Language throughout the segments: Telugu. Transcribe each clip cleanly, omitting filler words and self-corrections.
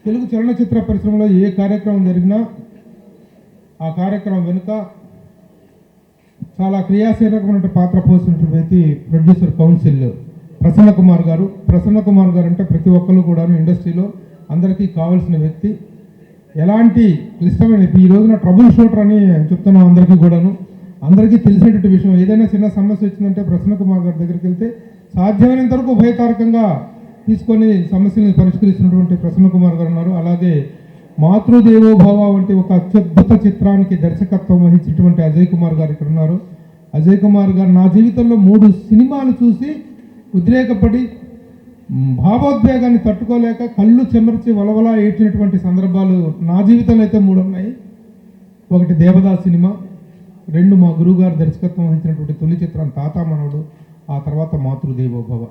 తెలుగు చలనచిత్ర పరిశ్రమలో ఏ కార్యక్రమం జరిగినా ఆ కార్యక్రమం వెనుక చాలా క్రియాశీలకమైన పాత్ర పోసినటువంటి వ్యక్తి ప్రొడ్యూసర్ కౌన్సిల్ ప్రసన్న కుమార్ గారు. ప్రసన్న కుమార్ గారు అంటే ప్రతి ఒక్కరు కూడా ఇండస్ట్రీలో అందరికీ కావాల్సిన వ్యక్తి. ఎలాంటి క్లిష్టమైన ఈ రోజున ట్రబుల్ షూటర్ అని చెప్తున్నాం అందరికీ కూడాను. అందరికీ తెలిసినటువంటి విషయం, ఏదైనా చిన్న సమస్య వచ్చిందంటే ప్రసన్న కుమార్ గారి దగ్గరికి వెళ్తే సాధ్యమైనంత వరకు ఉభయతారకంగా తీసుకొని సమస్యలను పరిష్కరిస్తున్నటువంటి ప్రసన్న కుమార్ గారు ఉన్నారు. అలాగే మాతృదేవోభవ వంటి ఒక అత్యద్భుత చిత్రానికి దర్శకత్వం వహించినటువంటి అజయ్ కుమార్ గారు ఇక్కడ ఉన్నారు. అజయ్ కుమార్ గారు నా జీవితంలో 3 సినిమాలు చూసి ఉద్రేకపడి భావోద్వేగాన్ని తట్టుకోలేక కళ్ళు చెమర్చి వలవలా ఏడ్చినటువంటి సందర్భాలు నా జీవితంలో అయితే 3 ఉన్నాయి. ఒకటి దేవదాస్ సినిమా, 2 మా గురువుగారు దర్శకత్వం వహించినటువంటి తొలి చిత్రం తాత మనవడు, ఆ తర్వాత మాతృదేవోభవ.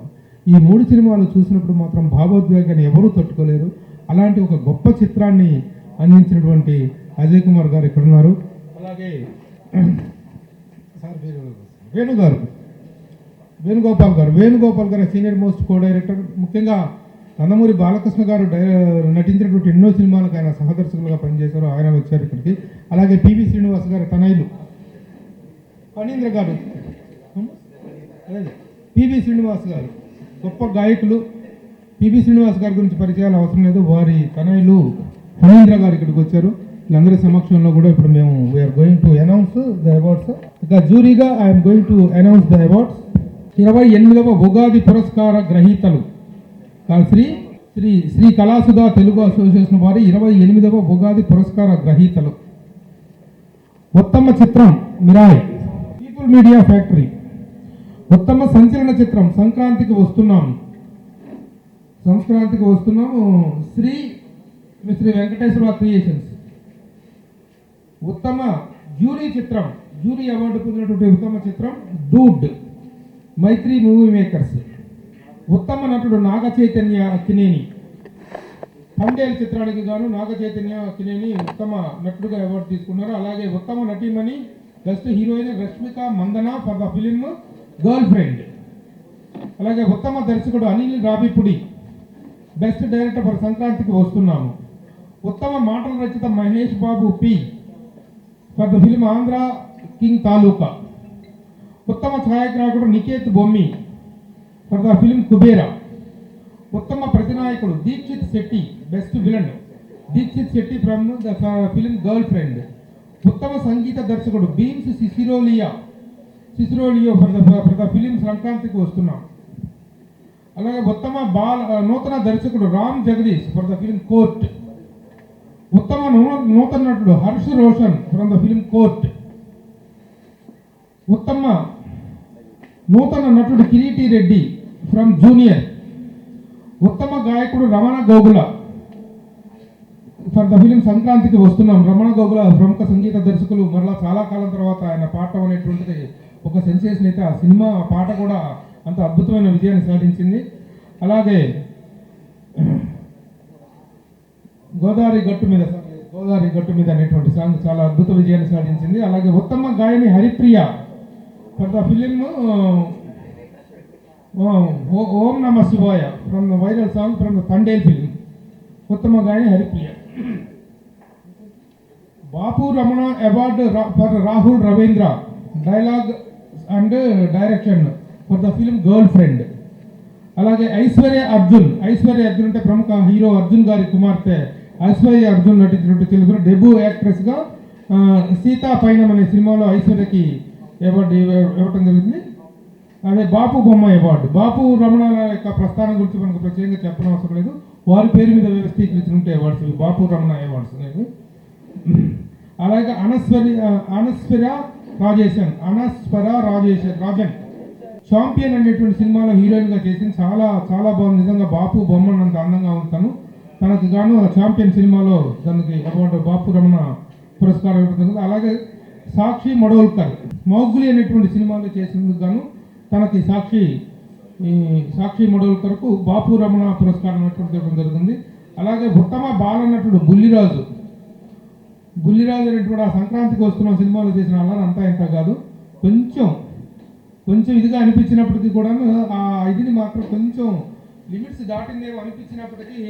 ఈ 3 సినిమాలు చూసినప్పుడు మాత్రం భావోద్వేగాన్ని ఎవరూ తట్టుకోలేరు. అలాంటి ఒక గొప్ప చిత్రాన్ని అందించినటువంటి అజయ్ కుమార్ గారు ఇక్కడ ఉన్నారు. అలాగే సార్ వేణుగోపాల్ గారు సీనియర్ మోస్ట్ కో డైరెక్టర్. ముఖ్యంగా నందమూరి బాలకృష్ణ గారు నటించినటువంటి ఎన్నో సినిమాలకు ఆయన సహదర్శకులుగా పనిచేశారు. ఆయన వచ్చారు ఇక్కడికి. అలాగే పివి శ్రీనివాస్ గారి తనయులు ఫణీంద్ర గారు, పివి శ్రీనివాస్ గారు గొప్ప గాయకులు. పివి శ్రీనివాస్ గారి గురించి పరిచయాలు అవసరం లేదు. వారి తనయులు ఫణీంద్ర గారు ఇక్కడికి వచ్చారు. వీళ్ళందరి సమక్షంలో కూడా ఇప్పుడు మేము we are going to announce the awards. ఇక జూరీగా I'm going to announce the awards. 28వ ఉగాది పురస్కార గ్రహీతలు శ్రీ శ్రీ శ్రీ కళాసుధా తెలుగు అసోసియేషన్ వారి 28వ ఉగాది పురస్కార గ్రహీతలు: ఉత్తమ చిత్రం మిరాయ్, పీపుల్ మీడియా ఫ్యాక్టరీ. ఉత్తమ సంచలన చిత్రం సంక్రాంతికి వస్తున్నాము శ్రీ వెంకటేశ్వర క్రియేషన్స్. ఉత్తమ జ్యూరీ చిత్రం, జ్యూరీ అవార్డు పొందినటువంటి ఉత్తమ చిత్రం డూడ్, మైత్రి మూవీ మేకర్స్. ఉత్తమ నటుడు నాగ చైతన్య అక్కినేని. పండేల్ చిత్రానికి గాను నాగ చైతన్య అక్కినేని ఉత్తమ నటుడుగా అవార్డు తీసుకున్నారు. అలాగే ఉత్తమ నటీమణి best heroine Rashmika Mandanna for the film girlfriend. అలాగే ఉత్తమ దర్శకుడు Anil Ravipudi, best director for Sankranthiki Vasthunnamu. ఉత్తమ మాటల రచయిత Mahesh Babu P for the film Andhra king Taluka. ఉత్తమ ఛాయాగ్రాహకుడు Niketh Bommi for the film Kubera. ఉత్తమ ప్రతినాయకుడు Dixit Shetty, best villain Dixit Shetty from the film girlfriend. ఉత్తమ సంగీత దర్శకుడు Bheems Ceciroleo for the film Sankranthiki Vasthunnam. అలాగే ఉత్తమ నూతన దర్శకుడు Ram Jagadish for the film court. ఉత్తమ నూతన నటుడు Harsh Roshan from the film court. ఉత్తమ నూతన నటుడు కిరీటి రెడ్డి ఫ్రమ్ జూనియర్. ఉత్తమ గాయకుడు Ramana Gogula for the film Sankranthiki వస్తున్నాం. రమణ గోగుల ప్రముఖ సంగీత దర్శకులు. మరలా చాలా కాలం తర్వాత ఆయన పాట అనేటువంటిది ఒక సెన్సేషన్ అయితే, ఆ సినిమా పాట కూడా అంత అద్భుతమైన విజయాన్ని సాధించింది. అలాగే గోదావరి గట్టు మీద అనేటువంటి సాంగ్ చాలా అద్భుత విజయాన్ని సాధించింది. అలాగే ఉత్తమ గాయని Haripriya for the film Om Namah Shivaya from the viral song from the Thandel film. ఉత్తమ గాయని Haripriya. Bapu Ramana award for Rahul Ravindra, dialogue and direction for the film girlfriend. అలాగే ఐశ్వర్య అర్జున్ అంటే ప్రముఖ హీరో అర్జున్ గారి కుమార్తె ఐశ్వర్య అర్జున్ నటించినట్టు తెలుగు డెబ్యూ యాక్ట్రెస్గా సీతా పైనం అనే సినిమాలో ఐశ్వర్యకి అవార్డు ఇవ్వటం జరిగింది. అదే బాపు బొమ్మ అవార్డు. బాపు రమణ యొక్క ప్రస్థానం గురించి మనకు ప్రత్యేకంగా చెప్పడం అవసరం లేదు. వారి పేరు మీద వ్యవస్థీకరించినట్టు అవార్డ్స్ బాపు రమణ అవార్డ్స్ అనేవి. అలాగే అనస్వర రాజన్ చాంపియన్ అనేటువంటి సినిమాలో హీరోయిన్గా చేసింది. చాలా చాలా బాగుంది నిజంగా. బాపు బొమ్మను అంత అందంగా ఉంటాను. తనకు గాను చాంపియన్ సినిమాలో తనకి అవార్డు బాపు రమణ పురస్కారం ఇవ్వడం. అలాగే సాక్షి మడోల్కర్ మౌగ్లీ అనేటువంటి సినిమాలో చేసినందుకు గాను తనకి సాక్షి మడోల్కర్కు బాపు రమణ పురస్కారం ఇవ్వడం జరిగింది. అలాగే ఉత్తమ బాలనటుడు బుల్లిరాజు అనేటువంటి ఆ సంక్రాంతికి వస్తున్న సినిమాలో చేసిన అల్లరి అంతా ఇంత కాదు. కొంచెం ఇదిగా అనిపించినప్పటికీ కూడా ఆ ఇదిని మాత్రం కొంచెం లిమిట్స్ దాటిందేమో అనిపించినప్పటికీ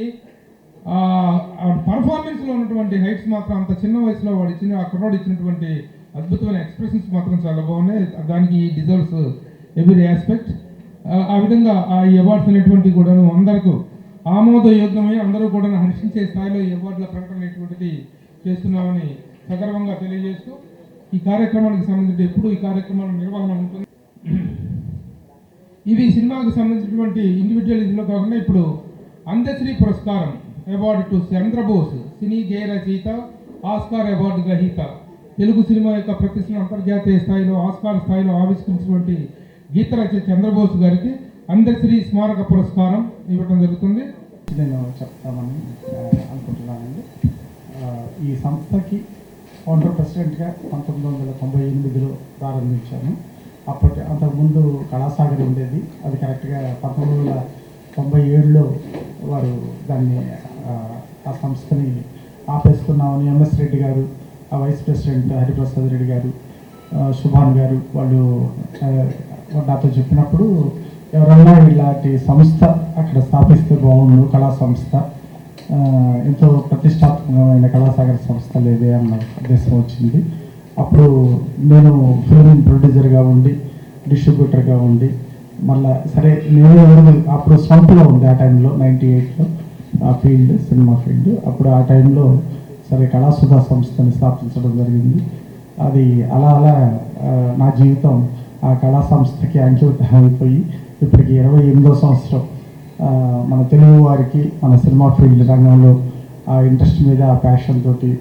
పర్ఫార్మెన్స్లో ఉన్నటువంటి హైట్స్ మాత్రం అంత చిన్న వయసులో వాడు ఇచ్చిన ఆ కుర్రాడు ఇచ్చినటువంటి అద్భుతమైన ఎక్స్ప్రెషన్స్ మాత్రం చాలా బాగున్నాయి. దానికి డిజర్వ్స్ ఎవ్రీ ఆస్పెక్ట్. ఆ విధంగా ఈ అవార్డ్స్ అనేటువంటివి కూడాను అందరికీ ఆమోదయోగ్యమై అందరూ కూడా హర్షించే స్థాయిలో ఈ అవార్డుల ప్రకటన అనేటువంటిది చేస్తున్నామని సగర్వంగా తెలియజేస్తూ ఈ కార్యక్రమానికి సంబంధించి ఎప్పుడు ఈ కార్యక్రమాల నిర్వహణ ఉంటుంది. ఇవి సినిమాకు సంబంధించినటువంటి ఇండివిజువల్ ఇదిలో కాకుండా ఇప్పుడు అందశ్రీ పురస్కారం అవార్డు టు చంద్రబోస్ సినీ గేయ రచయిత, ఆస్కార్ అవార్డు గ్రహీత, తెలుగు సినిమా యొక్క ప్రతిష్టను అంతర్జాతీయ స్థాయిలో ఆస్కార్ స్థాయిలో ఆవిష్కరించినటువంటి గీత రచయిత చంద్రబోస్ గారికి అందశ్రీ స్మారక పురస్కారం ఇవ్వడం జరుగుతుంది. నేను చెప్తామని అనుకుంటున్నానండి. ఈ సంస్థకి ఫౌండర్ ప్రెసిడెంట్గా 1998లో ప్రారంభించాను. అంతకుముందు కళాసాగర్ ఉండేది. అది కరెక్ట్గా 1997లో వారు దాన్ని ఆ సంస్థని ఆపేసుకున్నామని ఎంఎస్ రెడ్డి గారు, ఆ వైస్ ప్రెసిడెంట్ హరిప్రసాద్ రెడ్డి గారు, సుభాన్ గారు వాళ్ళు నాతో చెప్పినప్పుడు ఎవరన్నా ఇలాంటి సంస్థ అక్కడ స్థాపిస్తే బాగుండు, కళా సంస్థ ఎంతో ప్రతిష్టాత్మకమైన కళాసాగర్ సంస్థ లేదే అన్న ఉద్దేశం వచ్చింది. అప్పుడు నేను ఫిల్మ్ ప్రొడ్యూసర్గా ఉండి డిస్ట్రిబ్యూటర్గా ఉండి మళ్ళీ సరే నేను అప్పుడు స్వంతలో ఉంది ఆ టైంలో 98లో ఆ ఫీల్డ్ సినిమా ఫీల్డ్. అప్పుడు ఆ టైంలో సరే కళాసుధా సంస్థని స్థాపించడం జరిగింది. అది అలా అలా నా జీవితం ఆ కళా సంస్థకి అంకితం అయిపోయి ఇప్పటికి 28వ సంవత్సరం మన తెలుగు వారికి మన సినిమా ఫీల్డ్ రంగంలో ఆ ఇంట్రెస్ట్ మీద ఆ ప్యాషన్ తోటి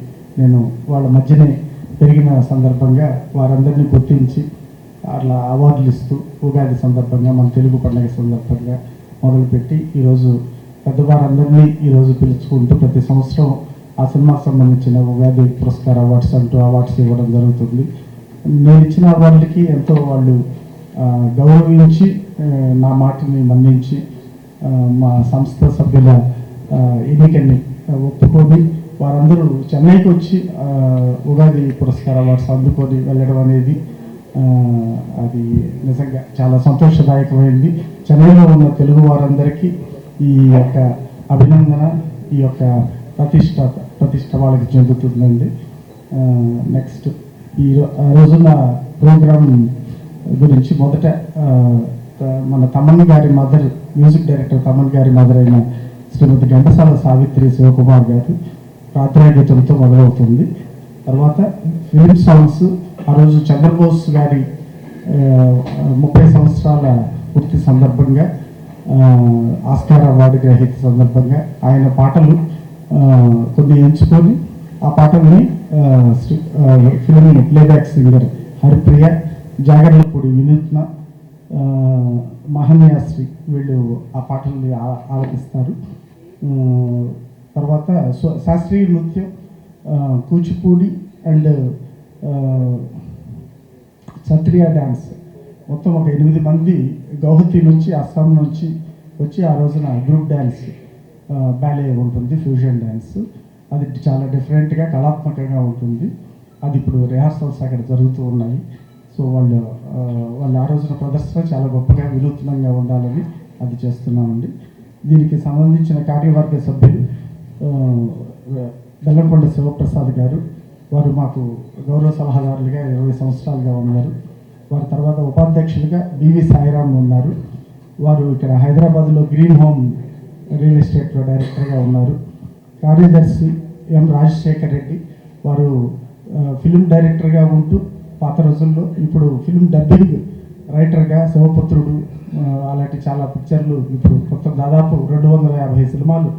నేను వాళ్ళ మధ్యనే పెరిగిన సందర్భంగా వారందరినీ గుర్తించి అట్లా అవార్డులు ఇస్తూ ఉగాది సందర్భంగా మన తెలుగు పండుగ సందర్భంగా మొదలుపెట్టి ఈరోజు పెద్దవారందరినీ ఈరోజు పిలుచుకుంటూ ప్రతి సంవత్సరం ఆ సినిమాకు సంబంధించిన ఉగాది పురస్కార అవార్డ్స్ అంటూ అవార్డ్స్ ఇవ్వడం జరుగుతుంది. నేను ఇచ్చిన అవార్డులకి ఎంతో వాళ్ళు గౌరవించి నా మాటని మన్నించి మా సంస్థ సభ్యుల ఎన్నికని ఒప్పుకొని వారందరూ చెన్నైకి వచ్చి ఉగాది పురస్కార అవార్డ్స్ అందుకొని వెళ్ళడం అనేది అది నిజంగా చాలా సంతోషదాయకమైంది. చెన్నైలో ఉన్న తెలుగు వారందరికీ ఈ యొక్క అభినందన, ఈ యొక్క ప్రతిష్ట వాళ్ళకి చెందుతుందండి. నెక్స్ట్ ఈ రోజున ప్రోగ్రామ్ గురించి మొదట మన తమన్ గారి మదర్, మ్యూజిక్ డైరెక్టర్ తమన్ గారి మదర్ అయిన శ్రీమతి ఘంటసాల సావిత్రి శివకుమార్ గారు ప్రార్థనా గీతంతో మొదలవుతుంది. తర్వాత ఫిలిం సాంగ్స్ ఆ రోజు చంద్రబోస్ గారి 30 సంవత్సరాల పూర్తి సందర్భంగా ఆస్కార్ అవార్డు గ్రహీత సందర్భంగా ఆయన పాటలు కొన్ని ఎంచుకొని ఆ పాటల్ని film playback singer Haripriya, Jagarlapudi వినూత్న, మహన్యాశ్రీ వీళ్ళు ఆ పాటల్ని ఆలపిస్తారు. తర్వాత శాస్త్రీయ నృత్యం, కూచిపూడి అండ్ సత్రియా డ్యాన్స్ మొత్తం ఒక 8 మంది గౌహతి నుంచి అస్సాం నుంచి వచ్చి ఆ రోజున గ్రూప్ డ్యాన్స్ బ్యాలే ఉంటుంది, ఫ్యూజన్ డ్యాన్స్. అది చాలా డిఫరెంట్గా కళాత్మకంగా ఉంటుంది. అది ఇప్పుడు రిహార్సల్స్ అక్కడ జరుగుతూ ఉన్నాయి. సో వాళ్ళు ఆ రోజున ప్రదర్శన చాలా గొప్పగా వినూత్నంగా ఉండాలని అది చేస్తున్నామండి. దీనికి సంబంధించిన కార్యవర్గ సభ్యులు బెల్లంకొండ శివప్రసాద్ గారు, వారు మాకు గౌరవ సలహాదారులుగా 20 సంవత్సరాలుగా ఉన్నారు. వారి తర్వాత ఉపాధ్యక్షులుగా బివి సాయిరామ్ ఉన్నారు. వారు ఇక్కడ హైదరాబాద్లో గ్రీన్ హోమ్ రియల్ ఎస్టేట్లో డైరెక్టర్గా ఉన్నారు. కార్యదర్శి ఎం రాజశేఖర్ రెడ్డి, వారు ఫిలిం డైరెక్టర్గా ఉంటూ పాత రోజుల్లో ఇప్పుడు ఫిలిం డబ్బింగ్ రైటర్గా శివపుత్రుడు అలాంటి చాలా పిక్చర్లు ఇప్పుడు మొత్తం దాదాపు 250 సినిమాలు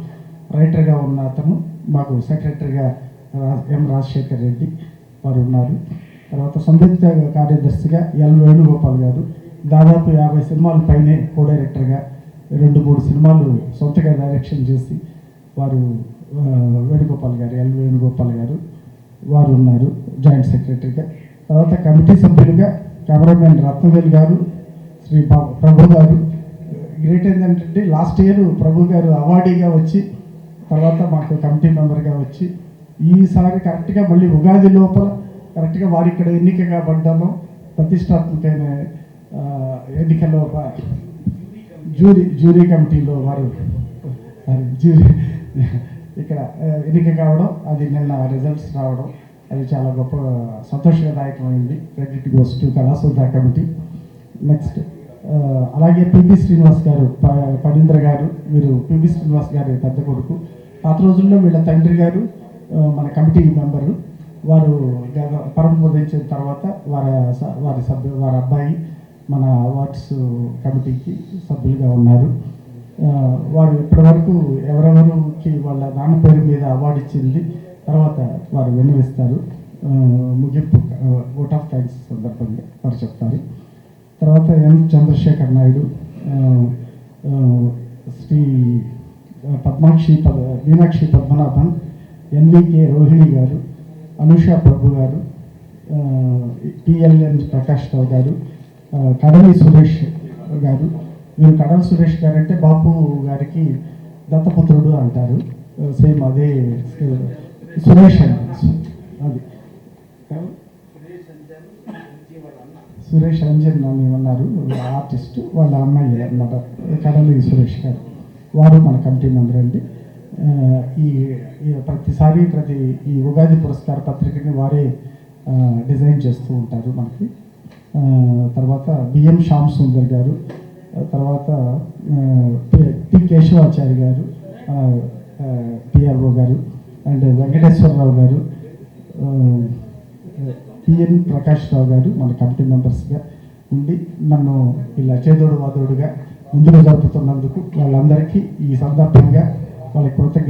రైటర్గా ఉన్న అతను మాకు సెక్రటరీగా ఎం రాజశేఖర్ రెడ్డి వారు ఉన్నారు. తర్వాత సంయుక్త కార్యదర్శిగా ఎల్ వేణుగోపాల్ గారు, దాదాపు 50 సినిమాల పైనే కో డైరెక్టర్గా 2-3 సినిమాలు సొంతగా డైరెక్షన్ చేసి వారు వేణుగోపాల్ గారు, ఎల్ వేణుగోపాల్ గారు వారు ఉన్నారు జాయింట్ సెక్రటరీగా. తర్వాత కమిటీ సభ్యులుగా కెమెరామెన్ రత్నవేల్ గారు, శ్రీ ప్రభు గారు. గ్రేట్ ఏంటంటే లాస్ట్ ఇయర్ ప్రభు గారు అవార్డీగా వచ్చి తర్వాత మాకు కమిటీ మెంబర్గా వచ్చి ఈసారి కరెక్ట్గా మళ్ళీ ఉగాది లోపల కరెక్ట్గా వారి ఇక్కడ ఎన్నికగా పడ్డాము. ప్రతిష్టాత్మకమైన ఎన్నికల్లో జ్యూరీ కమిటీలో వారు ఇక్కడ ఎన్నిక కావడం, అది నిన్న రిజల్ట్స్ రావడం, అది చాలా గొప్ప సంతోషదాయకమైంది. Credit goes to Kalasudha committee. Next అలాగే పిబి శ్రీనివాస్ గారు, పడీంద్ర గారు, వీరు పిబి శ్రీనివాస్ గారి పెద్ద కొడుకు. పాత రోజుల్లో వీళ్ళ తండ్రి గారు మన కమిటీ మెంబరు. వారు పరమపదించిన తర్వాత వారి అబ్బాయి మన అవార్డ్స్ కమిటీకి సభ్యులుగా ఉన్నారు. వారు ఇప్పటివరకు ఎవరెవరికి వాళ్ళ నాన్న పేరు మీద అవార్డు ఇచ్చింది తర్వాత వారు విన్నవిస్తారు. ముగింపు ఓట్ ఆఫ్ థ్యాంక్స్ సందర్భంగా వారు చెప్తారు. తర్వాత ఎన్ చంద్రశేఖర్ నాయుడు, శ్రీ మీనాక్షి పద్మనాభన్, ఎన్వికే రోహిణి గారు, అనుష ప్రభు గారు, టిఎల్ఎన్ ప్రకాష్ రావు గారు, కడలి సురేష్ గారు. వీరు కడలి సురేష్ గారు అంటే బాపు గారికి దత్తపుత్రుడు అంటారు. సేమ్ అదే సురేష్ అండి, అది సురేష్ అంజన్ అని ఉన్నారు ఆర్టిస్ట్, వాళ్ళ అమ్మాయి అన్నమాట కడలి సురేష్ గారు. వారు మన కమిటీ మెంబర్ అండి. ప్రతిసారి ఈ ఉగాది పురస్కార పత్రికని వారే డిజైన్ చేస్తూ ఉంటారు మనకి. తర్వాత బిఎం శ్యామ్ సుందర్ గారు, తర్వాత పి కేశవాచారి గారు, పిఆర్ఓ గారు, అండ్ వెంకటేశ్వరరావు గారు, పిఎన్ ప్రకాష్ రావు గారు మన కమిటీ మెంబర్స్గా ఉండి నన్ను ఇలా చేదోడు వాదోడుగా ముందుకు జరుపుతున్నందుకు వాళ్ళందరికీ ఈ సందర్భంగా వాళ్ళకి కృతజ్ఞత